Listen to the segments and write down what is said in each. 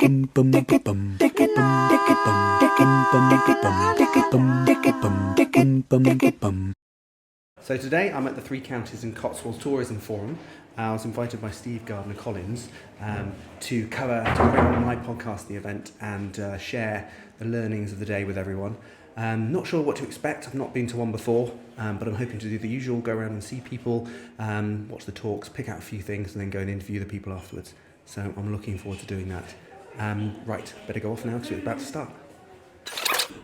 So today I'm at the Three Counties and Cotswolds Tourism Forum. I was invited by Steve Gardner-Collins to bring on my podcast, the event, and share the learnings of the day with everyone. Not sure what to expect. I've not been to one before, but I'm hoping to do the usual, go around and see people, watch the talks, pick out a few things, and then go and interview the people afterwards. So I'm looking forward to doing that. Right, better go off now because it's about to start.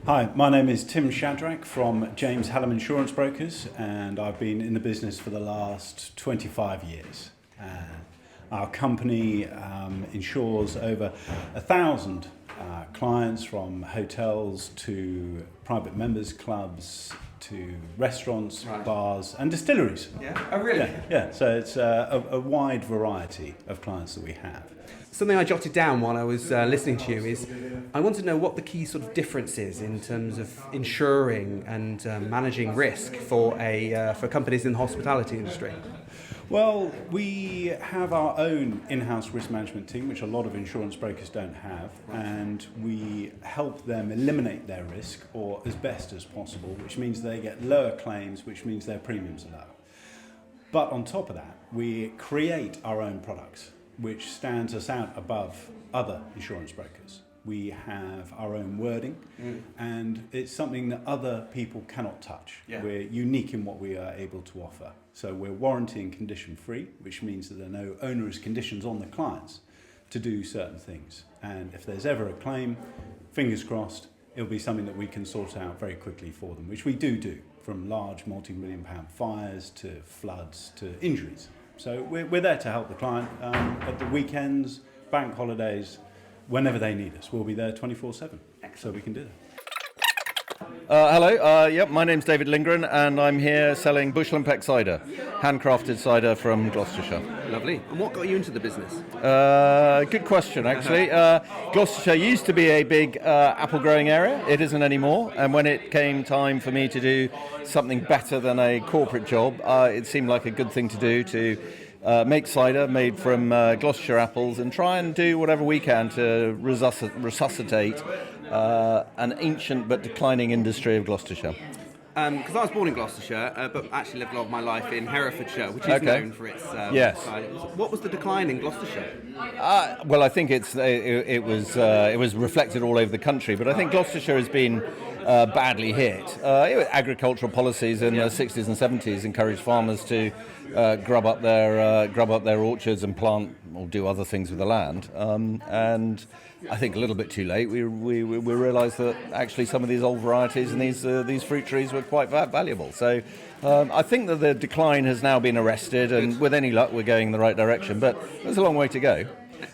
Hi, my name is Tim Shadrack from James Hallam Insurance Brokers, and I've been in the business for the last 25 years. Our company insures over 1,000 clients, from hotels to private members clubs to restaurants, right, bars and distilleries. Yeah, oh really? Yeah. So it's a wide variety of clients that we have. Something I jotted down while I was listening to you is I want to know what the key sort of difference is in terms of insuring and managing risk for companies in the hospitality industry. Well, we have our own in-house risk management team, which a lot of insurance brokers don't have, and we help them eliminate their risk, or as best as possible, which means they get lower claims, which means their premiums are lower. But on top of that, we create our own products, which stands us out above other insurance brokers. We have our own wording, and it's something that other people cannot touch. Yeah. We're unique in what we are able to offer. So we're warranty and condition free, which means that there are no onerous conditions on the clients to do certain things. And if there's ever a claim, fingers crossed, it'll be something that we can sort out very quickly for them, which we do, from large multi-million-pound fires to floods to injuries. So we're there to help the client at the weekends, bank holidays, whenever they need us. We'll be there 24/7, so we can do that. Hello, my name's David Lindgren, and I'm here selling bushland Peck Cider, handcrafted cider from Gloucestershire. Lovely. And what got you into the business? Good question, actually. Gloucestershire used to be a big apple growing area. It isn't anymore. And when it came time for me to do something better than a corporate job, it seemed like a good thing to do, to make cider made from Gloucestershire apples and try and do whatever we can to resuscitate an ancient but declining industry of Gloucestershire. Because I was born in Gloucestershire, but actually lived a lot of my life in Herefordshire, which is known for its yes. cider. What was the decline in Gloucestershire? Well, I think it was reflected all over the country, but I think Gloucestershire has been badly hit. Agricultural policies in the 60s and 70s encouraged farmers to grub up their orchards and plant or do other things with the land. And I think a little bit too late, we realised that actually some of these old varieties and these fruit trees were quite valuable. So I think that the decline has now been arrested, and with any luck we're going in the right direction, but there's a long way to go.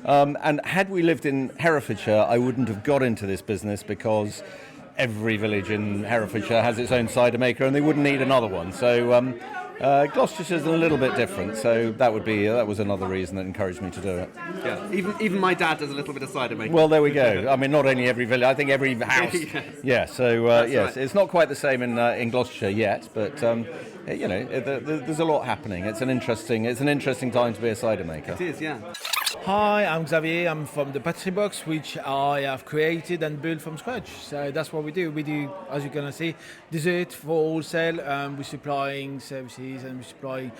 And had we lived in Herefordshire, I wouldn't have got into this business, because every village in Herefordshire has its own cider maker and they wouldn't need another one. So Gloucestershire's a little bit different, so that was another reason that encouraged me to do it. Yeah, even my dad does a little bit of cider making. Well, there we go. I mean, not only every village, I think every house. Yes. Yeah, so yes, right. It's not quite the same in Gloucestershire yet, but there's a lot happening. It's an interesting time to be a cider maker. It is, yeah. Hi, I'm Xavier. I'm from the pastry box, which I have created and built from scratch. So that's what we do. We do, as you're going to see, dessert for wholesale. We're supplying services and we're supplying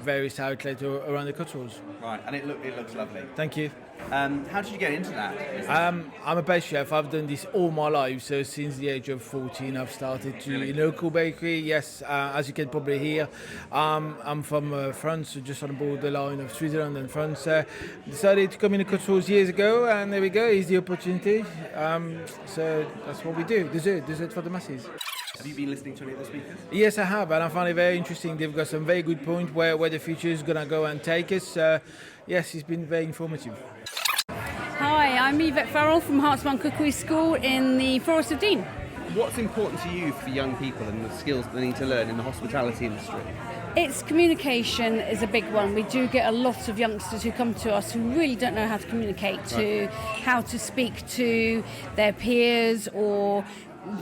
various outlets around the Cotswolds. Right, and it looks lovely. Thank you. How did you get into that? I'm a pastry chef. I've done this all my life. So since the age of 14, I've started to a local bakery. Yes, as you can probably hear, I'm from France, just on the borderline of Switzerland and France. Decided to come in the Cotswolds years ago, and there we go. Here's the opportunity. So that's what we do. Dessert for the masses. Have you been listening to any of the speakers? Yes, I have, and I find it very interesting. They've got some very good points where the future is going to go and take us. Yes, it's been very informative. Hi, I'm Yvette Farrell from Harshman Cookery School in the Forest of Dean. What's important to you for young people and the skills they need to learn in the hospitality industry? It's communication is a big one. We do get a lot of youngsters who come to us who really don't know how to communicate, how to speak to their peers or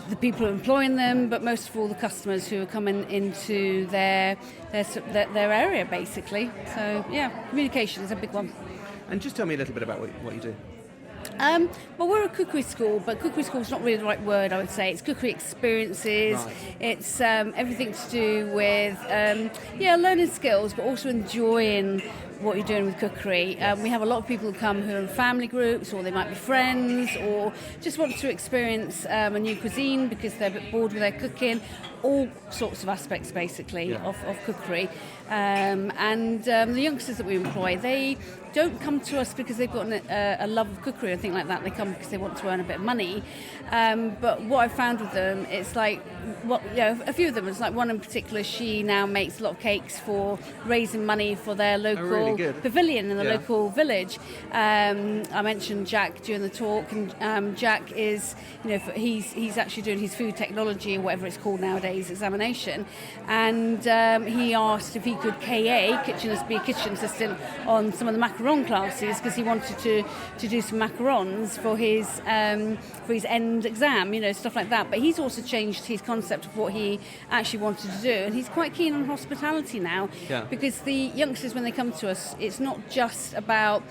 the people who are employing them, but most of all the customers who are coming into their area, basically. So, yeah, communication is a big one. And just tell me a little bit about what you do. Well, we're a cookery school, but cookery school is not really the right word, I would say. It's cookery experiences. Right. It's everything to do with, learning skills, but also enjoying what you're doing with cookery. We have a lot of people who come who are in family groups, or they might be friends, or just want to experience a new cuisine because they're a bit bored with their cooking. All sorts of aspects, basically, of cookery. The youngsters that we employ, they don't come to us because they've got a love of cookery or anything like that. They come because they want to earn a bit of money. But what I've found with them, it's like, a few of them, it's like one in particular, she now makes a lot of cakes for raising money for their local pavilion in the local village. I mentioned Jack during the talk, and Jack is, he's actually doing his food technology, or whatever it's called nowadays, examination, and he asked if he could be a kitchen assistant on some of the macaron classes, because he wanted to do some macarons for his end exam, stuff like that. But he's also changed his concept of what he actually wanted to do, and he's quite keen on hospitality now, because the youngsters, when they come to us, it's not just about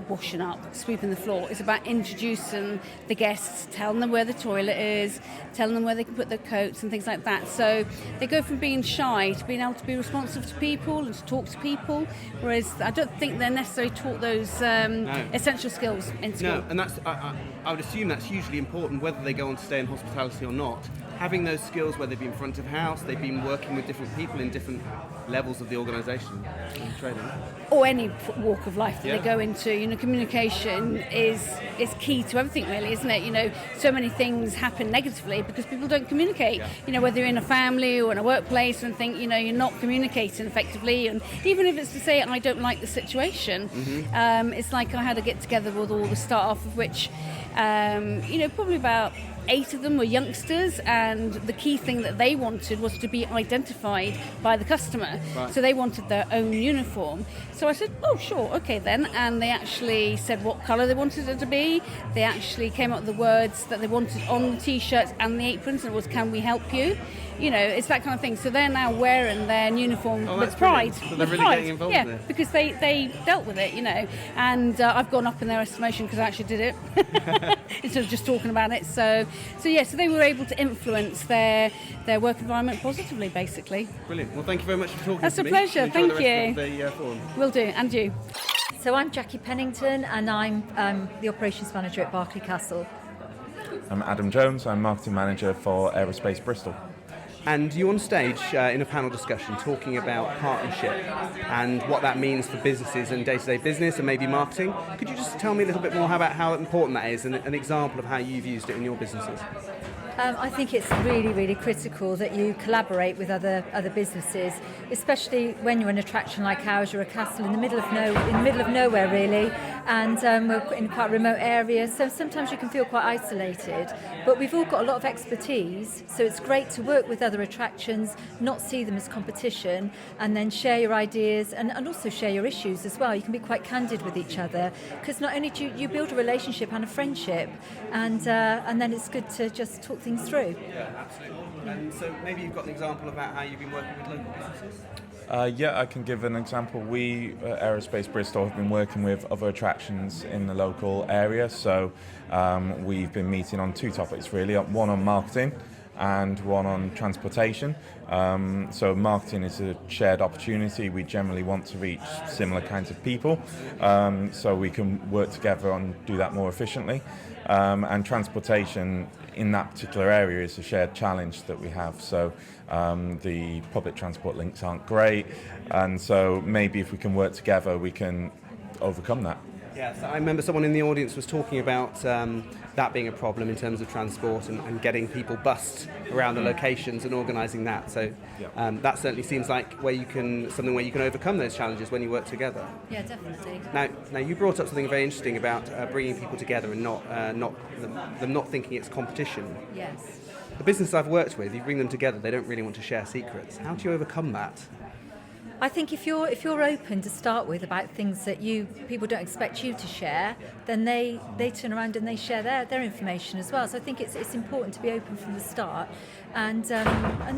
washing up, sweeping the floor. It's about introducing the guests, telling them where the toilet is, telling them where they can put their coats and things like that. So they go from being shy to being able to be responsive to people and to talk to people, whereas I don't think they're necessarily taught those essential skills in school. No, and that's I would assume that's hugely important, whether they go on to stay in hospitality or not. Having those skills, where they've been front of house, they've been working with different people in different levels of the organisation, training. Or any walk of life that they go into. Communication is key to everything, really, isn't it? So many things happen negatively because people don't communicate. Whether you're in a family or in a workplace and think, you're not communicating effectively. And even if it's to say, I don't like the situation, it's like I had a get together with all the staff, of which, probably about 8 of them were youngsters, and the key thing that they wanted was to be identified by the customer. Right. So they wanted their own uniform. So I said, oh, sure, okay then. And they actually said what colour they wanted it to be. They actually came up with the words that they wanted on the T-shirts and the aprons, and it was, can we help you? It's that kind of thing. So they're now wearing their uniform with pride. So they're really getting involved in it. Because they dealt with it, And I've gone up in their estimation because I actually did it instead of just talking about it. So they were able to influence their work environment positively, basically. Brilliant. Well, thank you very much for talking That's to me. That's a pleasure. Enjoy Thank you. The rest of the forum. Will do, and you. So I'm Jackie Pennington, and I'm the operations manager at Berkeley Castle. I'm Adam Jones. I'm marketing manager for Aerospace Bristol. And you're on stage in a panel discussion talking about partnership and what that means for businesses and day-to-day business and maybe marketing. Could you just tell me a little bit more about how important that is and an example of how you've used it in your businesses? I think it's really, really critical that you collaborate with other businesses, especially when you're an attraction like ours. You're a castle in the middle of nowhere, really, and we're in quite a remote area. So sometimes you can feel quite isolated. But we've all got a lot of expertise, so it's great to work with other attractions, not see them as competition, and then share your ideas and also share your issues as well. You can be quite candid with each other, because not only do you build a relationship and a friendship, and then it's good to just talk things through. Yeah, absolutely. And so maybe you've got an example about how you've been working with local businesses? I can give an example. We at Aerospace Bristol have been working with other attractions in the local area, so we've been meeting on 2 topics really, one on marketing and one on transportation. So marketing is a shared opportunity. We generally want to reach similar kinds of people, so we can work together and do that more efficiently. And transportation in that particular area is a shared challenge that we have. So the public transport links aren't great, and so maybe if we can work together, we can overcome that. Yeah, so I remember someone in the audience was talking about that being a problem in terms of transport and getting people bussed around the locations and organising that. So that certainly seems like something where you can overcome those challenges when you work together. Yeah, definitely. Now you brought up something very interesting about bringing people together and them not thinking it's competition. Yes. The business I've worked with, you bring them together, they don't really want to share secrets. How do you overcome that? I think if you're open to start with about things that people don't expect you to share, then they turn around and they share their information as well. So I think it's important to be open from the start, and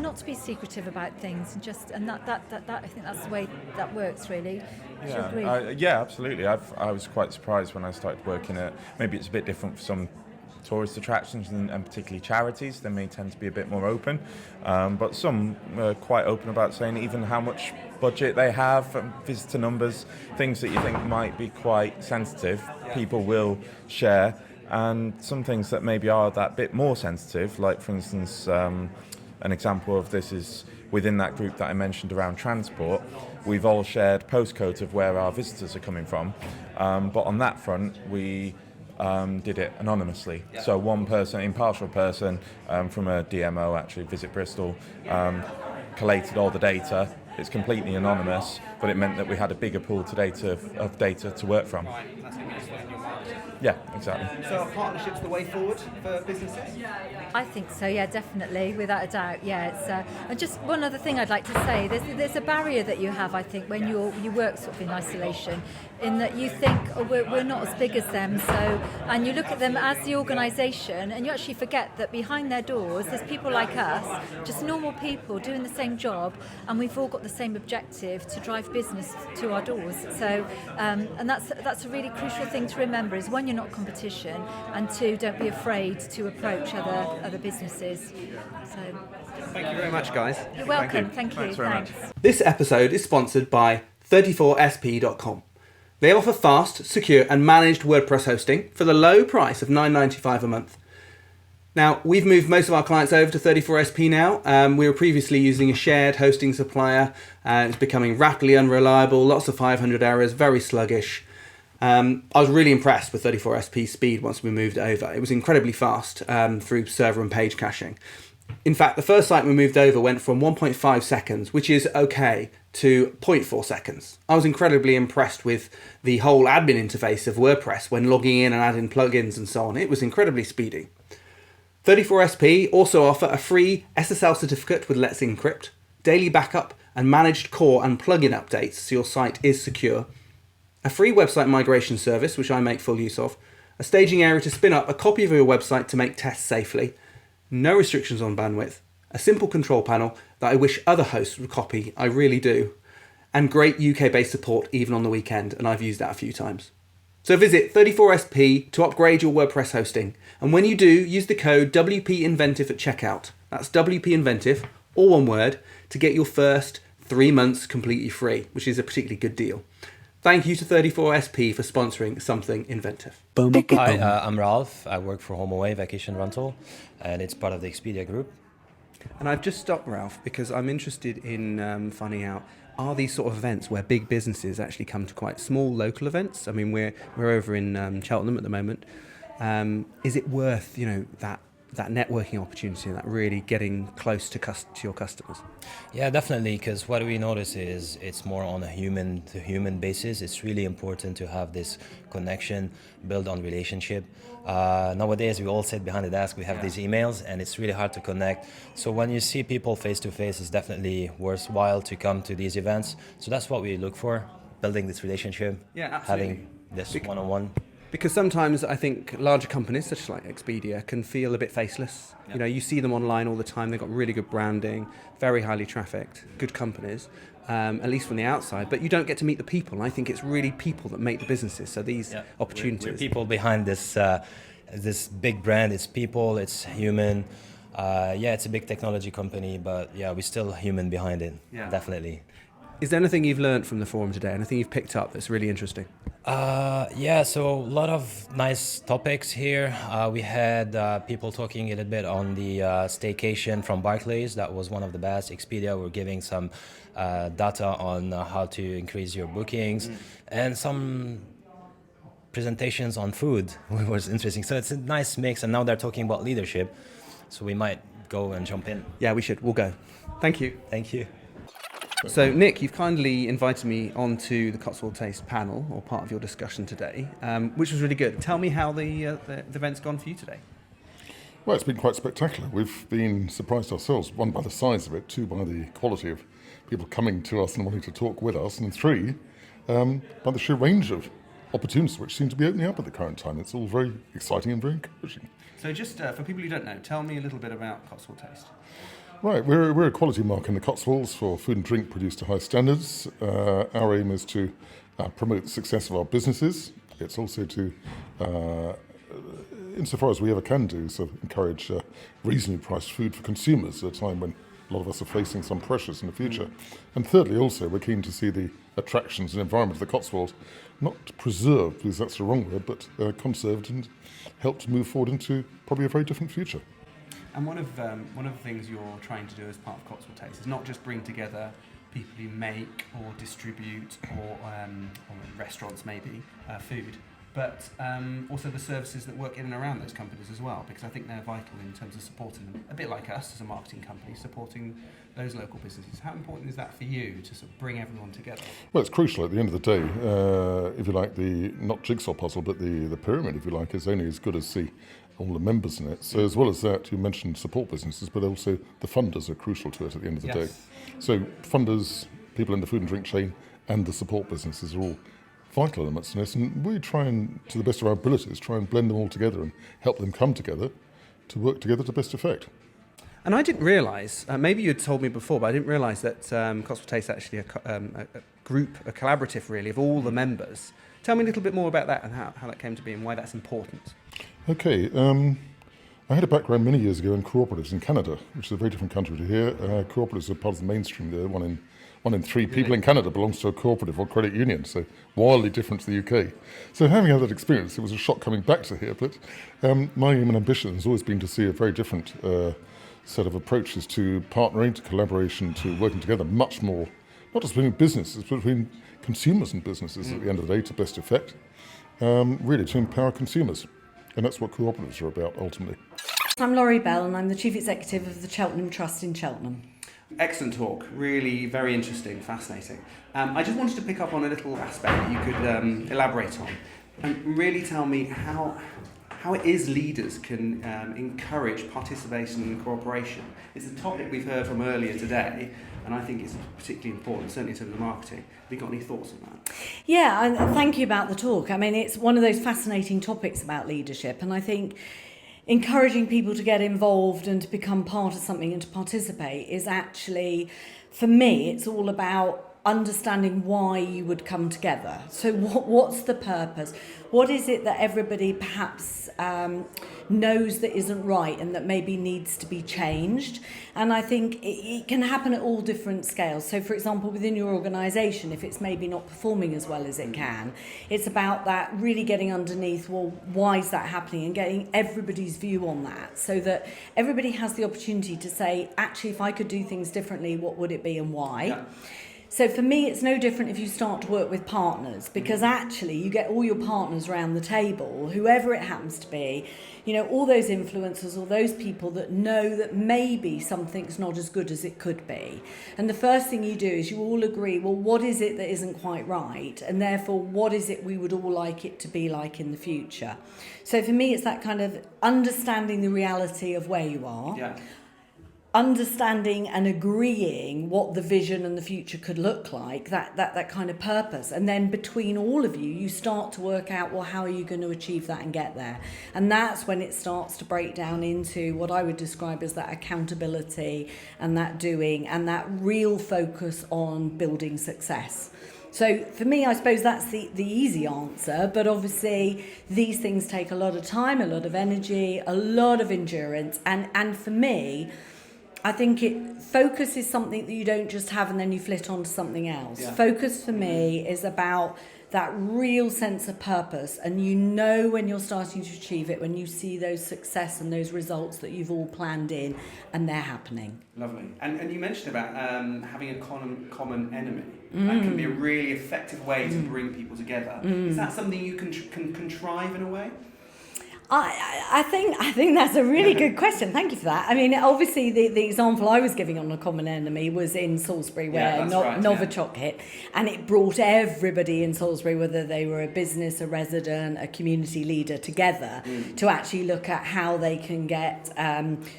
not to be secretive about things, and that I think that's the way that works really. Do you agree? Yeah, absolutely. I was quite surprised when I started working at. Maybe it's a bit different for some tourist attractions and particularly charities. They may tend to be a bit more open, but some are quite open about saying even how much budget they have, visitor numbers, things that you think might be quite sensitive, people will share, and some things that maybe are that bit more sensitive, like for instance, an example of this is within that group that I mentioned around transport. We've all shared postcodes of where our visitors are coming from, but on that front we did it anonymously. So one person, impartial person from a DMO, actually Visit Bristol, collated all the data. It's completely anonymous, but it meant that we had a bigger pool of data to work from. Yeah, exactly. So are partnerships the way forward for businesses? I think so, yeah, definitely, without a doubt. Yeah, it's and just one other thing I'd like to say. There's a barrier that you have, I think, when you work sort of in isolation, in that you think, oh, we're not as big as them. So, and you look at them as the organisation, and you actually forget that behind their doors there's people like us, just normal people doing the same job, and we've all got the same objective to drive business to our doors. So, and that's a really crucial thing to remember: is one, you're not competition, and two, don't be afraid to approach other businesses. So Thank you very much, guys. you're welcome. Thank you. Thanks very much. This episode is sponsored by 34sp.com. They offer fast, secure and managed WordPress hosting for the low price of $9.95 a month. Now, we've moved most of our clients over to 34SP now. We were previously using a shared hosting supplier. It's becoming rapidly unreliable, lots of 500 errors, very sluggish. I was really impressed with 34SP speed once we moved over. It was incredibly fast through server and page caching. In fact, the first site we moved over went from 1.5 seconds, which is okay, to 0.4 seconds. I was incredibly impressed with the whole admin interface of WordPress when logging in and adding plugins and so on. It was incredibly speedy. 34SP also offer a free SSL certificate with Let's Encrypt, daily backup and managed core and plugin updates so your site is secure, a free website migration service, which I make full use of, a staging area to spin up a copy of your website to make tests safely, no restrictions on bandwidth, a simple control panel that I wish other hosts would copy, I really do, and great UK-based support even on the weekend, and I've used that a few times. So visit 34SP to upgrade your WordPress hosting, and when you do, use the code WPINVENTIVE at checkout. That's WPINVENTIVE, all one word, to get your first 3 months completely free, which is a particularly good deal. Thank you to 34SP for sponsoring Something Inventive. Hi, I'm Ralph. I work for HomeAway Vacation Rental, and it's part of the Expedia group. And I've just stopped, Ralph, because I'm interested in finding out, are these sort of events where big businesses actually come to quite small local events? I mean, we're over in Cheltenham at the moment. Is it worth, that networking opportunity, that really getting close to your customers? Yeah, definitely, because what we notice is it's more on a human-to-human basis. It's really important to have this connection, build on relationship. Nowadays, we all sit behind the desk, we have these emails, and it's really hard to connect. So when you see people face-to-face, it's definitely worthwhile to come to these events. So that's what we look for, building this relationship, having this one-on-one. Because sometimes I think larger companies, such as like Expedia, can feel a bit faceless. Yeah. You see them online all the time. They've got really good branding, very highly trafficked, good companies, at least from the outside. But you don't get to meet the people. And I think it's really people that make the businesses. So these opportunities. We're people behind this this big brand. It's people. It's human. It's a big technology company, but we're still human behind it. Yeah. Definitely. Is there anything you've learned from the forum today? Anything you've picked up that's really interesting? So a lot of nice topics here. We had people talking a little bit on the staycation from Barclays. That was one of the best. Expedia were giving some data on how to increase your bookings, and some presentations on food, which was interesting. So it's a nice mix, and now they're talking about leadership, so we might go and jump in. Yeah, we should. We'll go. Thank you. Thank you. So, Nick, you've kindly invited me onto the Cotswold Taste panel, or part of your discussion today, which was really good. Tell me how the event's gone for you today. Well, it's been quite spectacular. We've been surprised ourselves, one by the size of it, two by the quality of people coming to us and wanting to talk with us, and 3, by the sheer range of opportunities which seem to be opening up at the current time. It's all very exciting and very encouraging. So just for people who don't know, tell me a little bit about Cotswold Taste. Right, we're a quality mark in the Cotswolds for food and drink produced to high standards. Our aim is to promote the success of our businesses. It's also to, insofar as we ever can do, so encourage reasonably priced food for consumers at a time when a lot of us are facing some pressures in the future. And thirdly, also, we're keen to see the attractions and environment of the Cotswolds not preserved, because that's the wrong word, but conserved and helped move forward into probably a very different future. And one of the things you're trying to do as part of Cotswold Taste is not just bring together people who make or distribute or restaurants maybe food, but also the services that work in and around those companies as well, because I think they're vital in terms of supporting them, a bit like us as a marketing company, supporting those local businesses. How important is that for you to sort of bring everyone together? Well, it's crucial at the end of the day. If you like, the not jigsaw puzzle, but the pyramid, if you like, is only as good as all the members in it. So as well as that, you mentioned support businesses, but also the funders are crucial to it at the end of the day. So funders, people in the food and drink chain, and the support businesses are all vital elements in this, and we try and, to the best of our abilities, try and blend them all together and help them come together to work together to best effect. And I didn't realise, maybe you'd told me before, but I didn't realise that Cotswold Taste is actually a group, a collaborative really, of all the members. Tell me a little bit more about that and how that came to be and why that's important. Okay, I had a background many years ago in cooperatives in Canada, which is a very different country to here. Cooperatives are part of the mainstream there. One in 3 people in Canada belongs to a cooperative or credit union, so wildly different to the UK. So having had that experience, it was a shock coming back to here, but my aim and ambition has always been to see a very different set of approaches to partnering, to collaboration, to working together much more, not just between businesses, but between consumers and businesses at the end of the day to best effect, really to empower consumers. And that's what cooperatives are about, ultimately. I'm Laurie Bell, and I'm the Chief Executive of the Cheltenham Trust in Cheltenham. Excellent talk, really very interesting, fascinating. I just wanted to pick up on a little aspect that you could elaborate on and really tell me how it is leaders can encourage participation and cooperation. It's a topic we've heard from earlier today, and I think it's particularly important, certainly in terms of marketing. Have you got any thoughts on that? Yeah, and thank you about the talk. I mean, it's one of those fascinating topics about leadership, and I think encouraging people to get involved and to become part of something and to participate is actually, for me, it's all about understanding why you would come together. So what's the purpose? What is it that everybody perhaps knows that isn't right and that maybe needs to be changed? And I think it can happen at all different scales. So for example, within your organisation, if it's maybe not performing as well as it can, it's about that really getting underneath, well, why is that happening, and getting everybody's view on that so that everybody has the opportunity to say, actually, if I could do things differently, what would it be and why? Yeah. So for me, it's no different if you start to work with partners, because actually you get all your partners around the table, whoever it happens to be, you know, all those influencers, all those people that know that maybe something's not as good as it could be. And the first thing you do is you all agree, well, what is it that isn't quite right? And therefore, what is it we would all like it to be like in the future? So for me, it's that kind of understanding the reality of where you are. Yeah. Understanding and agreeing what the vision and the future could look like, that kind of purpose. And then between all of you, you start to work out, well, how are you going to achieve that and get there? And that's when it starts to break down into what I would describe as that accountability and that doing and that real focus on building success. So for me, I suppose that's the easy answer, but obviously these things take a lot of time, a lot of energy, a lot of endurance. And for me, I think focus is something that you don't just have and then you flit onto something else. Yeah. Focus for me is about that real sense of purpose, and you know when you're starting to achieve it, when you see those success and those results that you've all planned in and they're happening. Lovely. And you mentioned about having a common enemy. That can be a really effective way to bring people together. Is that something you can contrive in a way? I think that's a really good question. Thank you for that. I mean, obviously, the example I was giving on a common enemy was in Salisbury, where Novichok hit, and it brought everybody in Salisbury, whether they were a business, a resident, a community leader, together to actually look at how they can get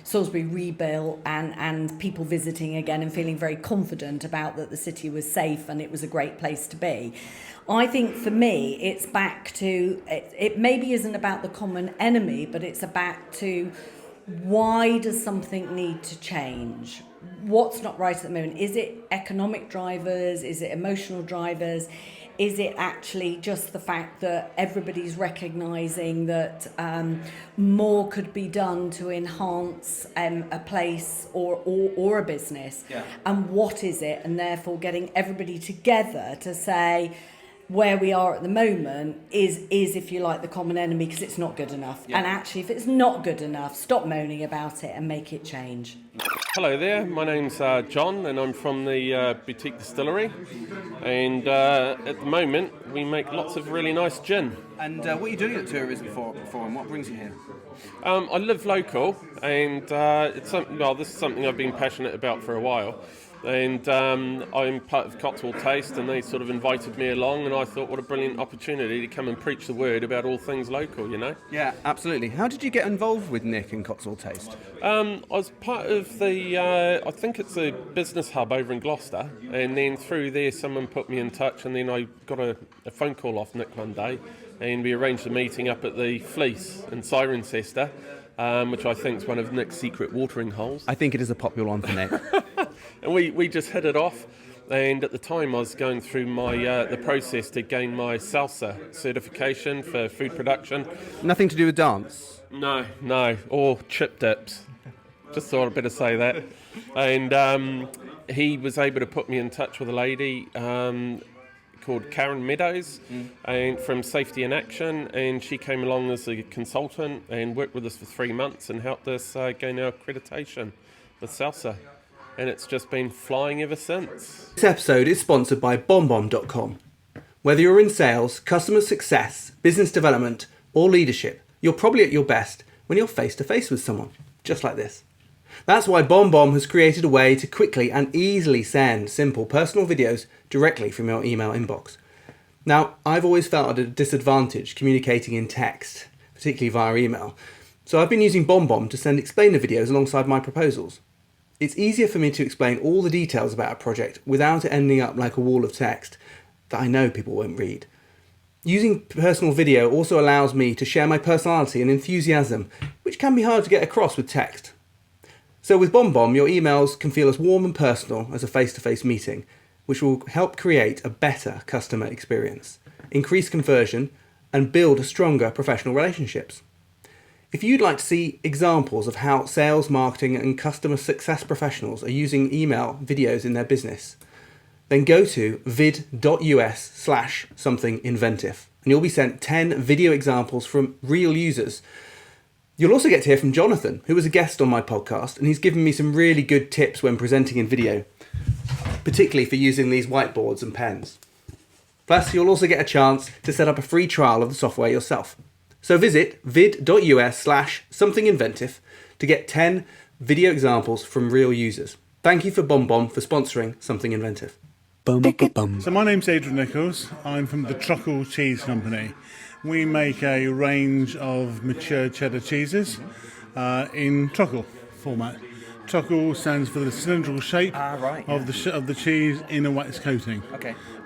Salisbury rebuilt and people visiting again and feeling very confident about that the city was safe and it was a great place to be. I think for me, it's back to, it maybe isn't about the common enemy, but it's back to why does something need to change? What's not right at the moment? Is it economic drivers? Is it emotional drivers? Is it actually just the fact that everybody's recognising that more could be done to enhance a place or a business? Yeah. And what is it? And therefore getting everybody together to say, where we are at the moment is if you like, the common enemy, because it's not good enough. Yeah. And actually, if it's not good enough, stop moaning about it and make it change. Hello there, my name's John and I'm from the boutique distillery, and at the moment we make lots of really nice gin. And what are you doing at Tourism Forum? What brings you here? I live local, and this is something I've been passionate about for a while. And I'm part of Cotswold Taste, and they sort of invited me along, and I thought, what a brilliant opportunity to come and preach the word about all things local, you know? Yeah, absolutely. How did you get involved with Nick and Cotswold Taste? I was part of the, I think it's a business hub over in Gloucester, and then through there someone put me in touch, and then I got a phone call off Nick one day, and we arranged a meeting up at the Fleece in Cirencester, which I think is one of Nick's secret watering holes. I think it is a popular one for Nick. And we just hit it off, and at the time I was going through my the process to gain my salsa certification for food production. Nothing to do with dance? No, or chip dips. Just thought I'd better say that. And he was able to put me in touch with a lady called Karen Meadows and from Safety in Action, and she came along as a consultant and worked with us for 3 months and helped us gain our accreditation with salsa. And it's just been flying ever since. This episode is sponsored by BombBomb.com. Whether you're in sales, customer success, business development, or leadership, you're probably at your best when you're face-to-face with someone, just like this. That's why BombBomb has created a way to quickly and easily send simple personal videos directly from your email inbox. Now, I've always felt at a disadvantage communicating in text, particularly via email, so I've been using BombBomb to send explainer videos alongside my proposals. It's easier for me to explain all the details about a project without it ending up like a wall of text that I know people won't read. Using personal video also allows me to share my personality and enthusiasm, which can be hard to get across with text. So with BombBomb, your emails can feel as warm and personal as a face-to-face meeting, which will help create a better customer experience, increase conversion, and build stronger professional relationships. If you'd like to see examples of how sales, marketing, and customer success professionals are using email videos in their business, then go to vid.us/somethinginventive, and you'll be sent 10 video examples from real users. You'll also get to hear from Jonathan, who was a guest on my podcast, and he's given me some really good tips when presenting in video, particularly for using these whiteboards and pens. Plus, you'll also get a chance to set up a free trial of the software yourself. So visit vid.us/somethinginventive to get 10 video examples from real users. Thank you for BombBomb for sponsoring Something Inventive. So my name's Adrian Nichols. I'm from the Truffle Cheese Company. We make a range of mature cheddar cheeses in truffle format. Truffle stands for the cylindrical shape of the cheese in a wax coating.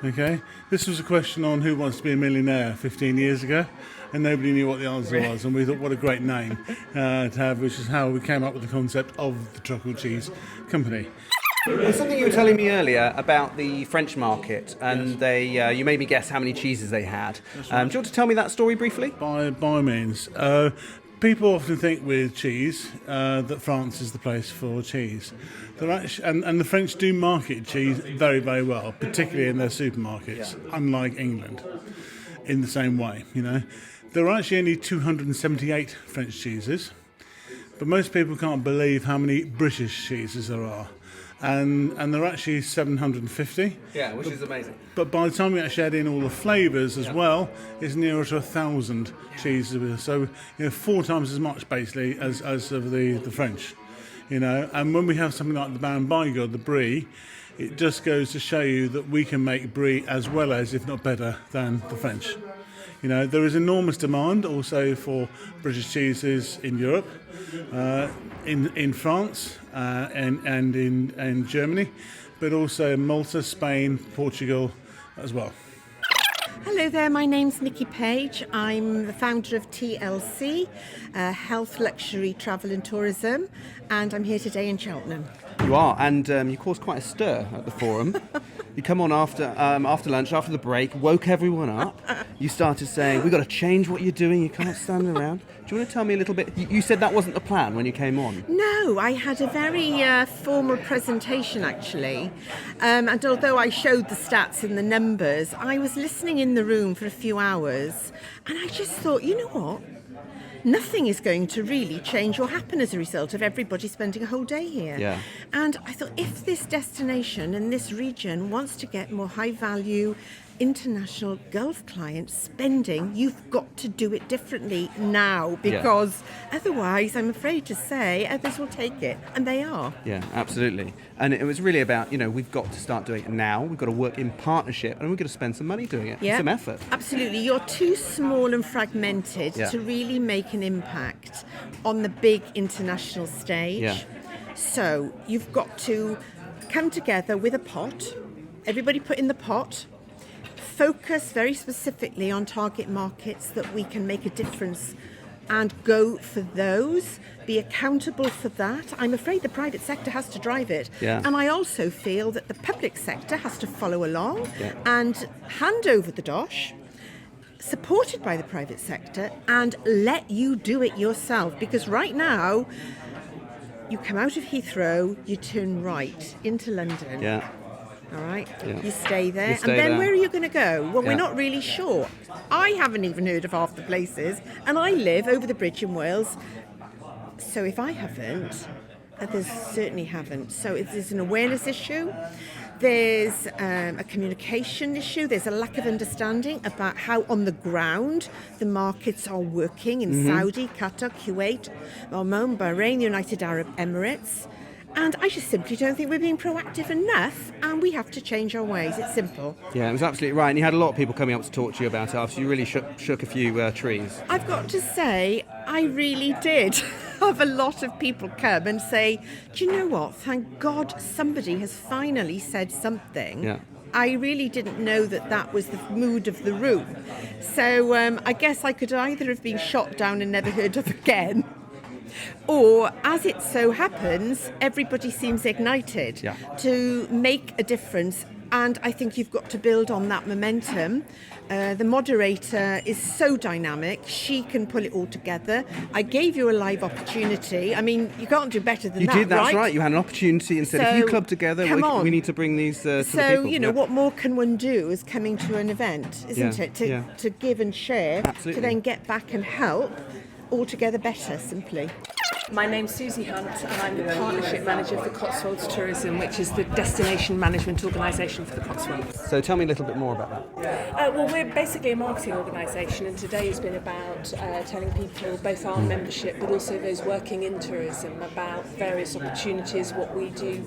Okay. This was a question on Who Wants to Be a Millionaire 15 years ago, and nobody knew what the answer was, and we thought what a great name to have, which is how we came up with the concept of the Truffle Cheese Company. There's something you were telling me earlier about the French market, and you made me guess how many cheeses they had. Do you want to tell me that story briefly? By means. People often think with cheese that France is the place for cheese. And the French do market cheese very, very well, particularly in their supermarkets, unlike England, in the same way, you know. There are actually only 278 French cheeses, but most people can't believe how many British cheeses there are. and they're actually 750. Yeah, which is amazing. But by the time we actually add in all the flavours as well, it's nearer to 1,000 cheeses. So 4 times as much basically as of the French. And when we have something like the Bambigo, the brie, it just goes to show you that we can make brie as well as, if not better, than the French. There is enormous demand also for British cheeses in Europe, in France and in Germany, but also Malta, Spain, Portugal as well. Hello there, my name's Nikki Paige. I'm the founder of TLC, Health, Luxury, Travel and Tourism, and I'm here today in Cheltenham. You are, and you caused quite a stir at the forum. You come on after lunch, after the break, woke everyone up. You started saying, we've got to change what you're doing, you can't stand around. Do you want to tell me a little bit? You said that wasn't the plan when you came on. No, I had a very formal presentation actually. And although I showed the stats and the numbers, I was listening in the room for a few hours. And I just thought, you know what? Nothing is going to really change or happen as a result of everybody spending a whole day here. Yeah. And I thought, if this destination and this region wants to get more high value international Gulf clients spending, you've got to do it differently now, because otherwise, I'm afraid to say, others will take it, and they are. Yeah, absolutely. And it was really about, we've got to start doing it now, we've got to work in partnership, and we've got to spend some money doing it, some effort. Absolutely. You're too small and fragmented to really make an impact on the big international stage. Yeah. So you've got to come together with a pot, everybody put in the pot, focus very specifically on target markets that we can make a difference and go for those, be accountable for that. I'm afraid the private sector has to drive it. Yeah. And I also feel that the public sector has to follow along and hand over the dosh, supported by the private sector, and let you do it yourself. Because right now, you come out of Heathrow, you turn right into London. Yeah. All right, Yeah. you stay there, You stay and then there. where are you going to go? Well, we're not really sure. I haven't even heard of half the places, and I live over the bridge in Wales. So if I haven't, others certainly haven't. So there's an awareness issue. There's a communication issue. There's a lack of understanding about how on the ground the markets are working in Saudi, Qatar, Kuwait, Oman, Bahrain, the United Arab Emirates. And I just simply don't think we're being proactive enough, and we have to change our ways. It's simple. Yeah, it was absolutely right. And you had a lot of people coming up to talk to you about it after you really shook a few trees. I've got to say, I really did have a lot of people come and say, do you know what? Thank God somebody has finally said something. Yeah. I really didn't know that was the mood of the room. So I guess I could either have been shot down and never heard of again, or, as it so happens, everybody seems ignited to make a difference, and I think you've got to build on that momentum. The moderator is so dynamic, she can pull it all together. I gave you a live opportunity. I mean, you can't do better than You that, did, that's right? right. You had an opportunity and said, if you club together, we need to bring these to the people. So, what more can one do as coming to an event, isn't it? To give and share, to then get back and help, all together better, simply. My name's Susie Hunt, and I'm the Partnership Manager for Cotswolds Tourism, which is the destination management organisation for the Cotswolds. So tell me a little bit more about that. Well, we're basically a marketing organisation, and today has been about telling people, both our membership but also those working in tourism, about various opportunities, what we do,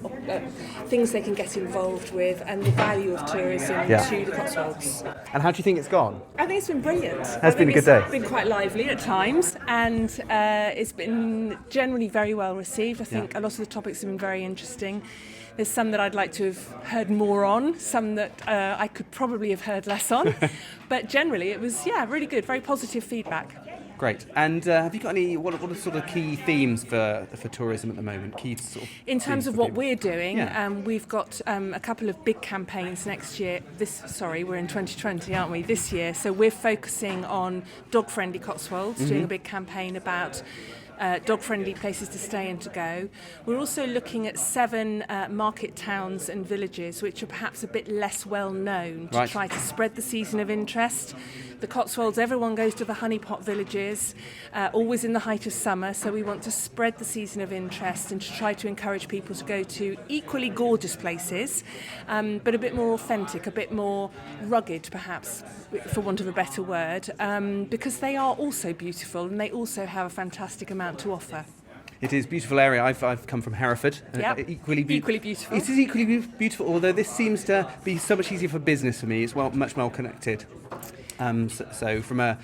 things they can get involved with, and the value of tourism to the Cotswolds. And how do you think it's gone? I think it's been brilliant. It's been a good day. It's been quite lively at times, and it's been generally very well received. I think a lot of the topics have been very interesting. There's some that I'd like to have heard more on, some that I could probably have heard less on, but generally it was really good, very positive feedback. Great. And have you got any, what are sort of key themes for tourism at the moment? Key sort of in terms of what we're doing, we've got a couple of big campaigns next year. We're in 2020, aren't we, this year? So we're focusing on dog-friendly Cotswolds, doing a big campaign about dog-friendly places to stay and to go. We're also looking at 7 market towns and villages which are perhaps a bit less well known to try to spread the season of interest. The Cotswolds, everyone goes to the honeypot villages, always in the height of summer, so we want to spread the season of interest and to try to encourage people to go to equally gorgeous places, but a bit more authentic, a bit more rugged perhaps, for want of a better word, because they are also beautiful and they also have a fantastic amount to offer. It is a beautiful area. I've come from Hereford. Equally beautiful. It is equally beautiful, although this seems to be so much easier for business for me. It's much more connected. So from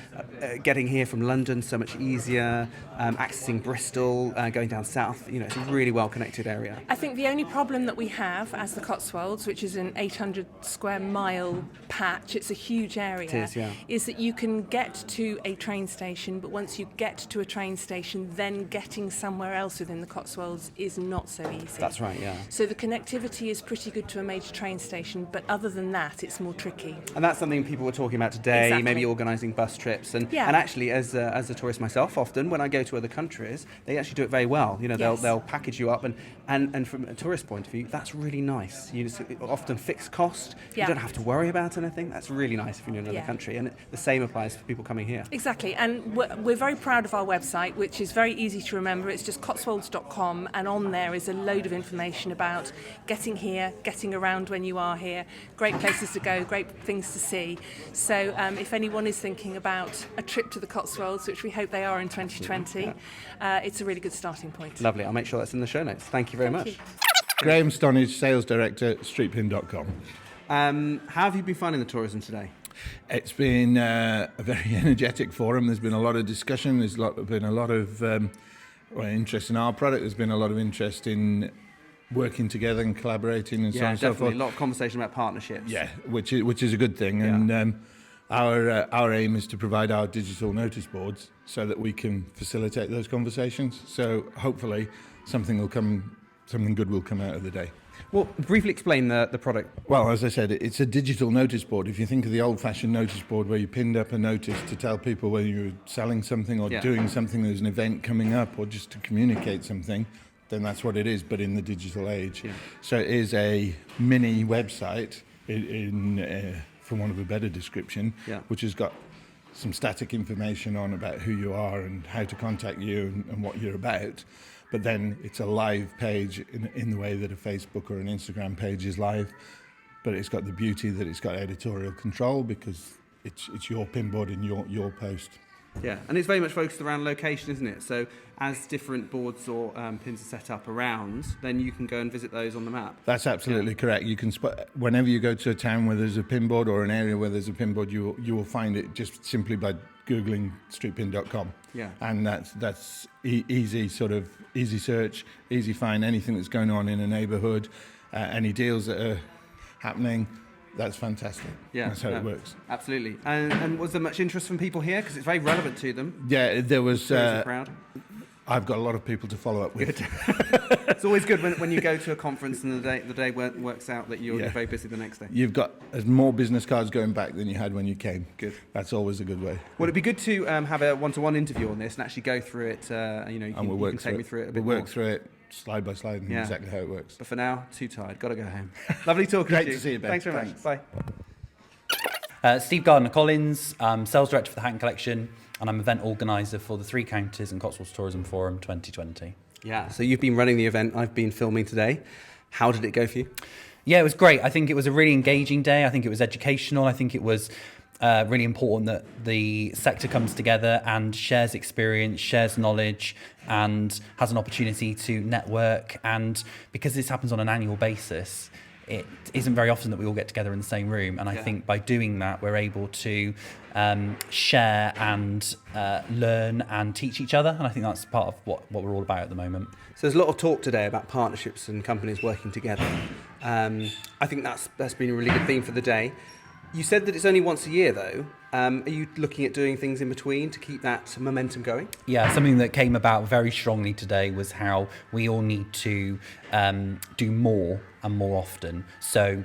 getting here from London, so much easier. Accessing Bristol, going down south, it's a really well connected area. I think the only problem that we have as the Cotswolds, which is an 800 square mile patch, it's a huge area, it is, yeah. is that you can get to a train station, but once you get to a train station, then getting somewhere else within the Cotswolds is not so easy. That's right, yeah. So the connectivity is pretty good to a major train station, but other than that, it's more tricky. And that's something people were talking about today, Exactly. maybe organising bus trips. And actually, as a tourist myself, often when I go to other countries, they actually do it very well. They'll package you up, and from a tourist point of view, that's really nice. Often fixed cost. You don't have to worry about anything. That's really nice if you're in another country. And the same applies for people coming here. Exactly, and we're very proud of our website, which is very easy to remember. It's just cotswolds.com, and on there is a load of information about getting here, getting around when you are here, great places to go, great things to see. So if anyone is thinking about a trip to the Cotswolds, which we hope they are in 2020, it's a really good starting point. Lovely. I'll make sure that's in the show notes. Thank you very much. Graham Stonage, Sales Director, streetpin.com. How have you been finding the tourism today? It's been a very energetic forum. There's been a lot of discussion. There's been a lot of interest in our product. There's been a lot of interest in working together and collaborating and so on and so forth. Definitely. A lot of conversation about partnerships. Yeah, which is a good thing. Yeah. And our aim is to provide our digital notice boards so that we can facilitate those conversations. So hopefully something good will come out of the day. Well, briefly explain the product. Well, as I said, it's a digital notice board. If you think of the old-fashioned notice board where you pinned up a notice to tell people whether you're selling something or doing something, there's an event coming up, or just to communicate something, then that's what it is, but in the digital age. Yeah. So it is a mini website, for want of a better description, which has got some static information on about who you are and how to contact you and what you're about. But then it's a live page in the way that a Facebook or an Instagram page is live. But it's got the beauty that it's got editorial control because it's your pinboard and your post. Yeah, and it's very much focused around location, isn't it? So as different boards or pins are set up around, then you can go and visit those on the map. That's absolutely correct. You can whenever you go to a town where there's a pinboard or an area where there's a pinboard, you will find it just simply by Googling streetpin.com. Yeah. And that's easy search, easy find anything that's going on in a neighbourhood, any deals that are happening. That's fantastic. Yeah, that's how it works. Absolutely. And was there much interest from people here? Because it's very relevant to them. Yeah, there was. Crowd. I've got a lot of people to follow up with. It's always good when you go to a conference and the day works out that you're very busy the next day. You've got more business cards going back than you had when you came. Good. That's always a good way. Well, it'd be good to have a one-to-one interview on this and actually go through it. You can take me through it a bit more. We'll work through it slide by slide and exactly how it works. But for now, too tired. Got to go home. Lovely talking to you. Great to see you, Ben. Thanks very much. Bye. Steve Gardner-Collins, Sales Director for the Hatton Collection, and I'm event organiser for the Three Counties and Cotswolds Tourism Forum 2020. Yeah, so you've been running the event, I've been filming today. How did it go for you? Yeah, it was great. I think it was a really engaging day. I think it was educational. I think it was really important that the sector comes together and shares experience, shares knowledge, and has an opportunity to network. And because this happens on an annual basis, it isn't very often that we all get together in the same room. And I think by doing that, we're able to share and learn and teach each other. And I think that's part of what we're all about at the moment. So there's a lot of talk today about partnerships and companies working together. I think that's been a really good theme for the day. You said that it's only once a year, though. Are you looking at doing things in between to keep that momentum going? Yeah, something that came about very strongly today was how we all need to do more and more often. So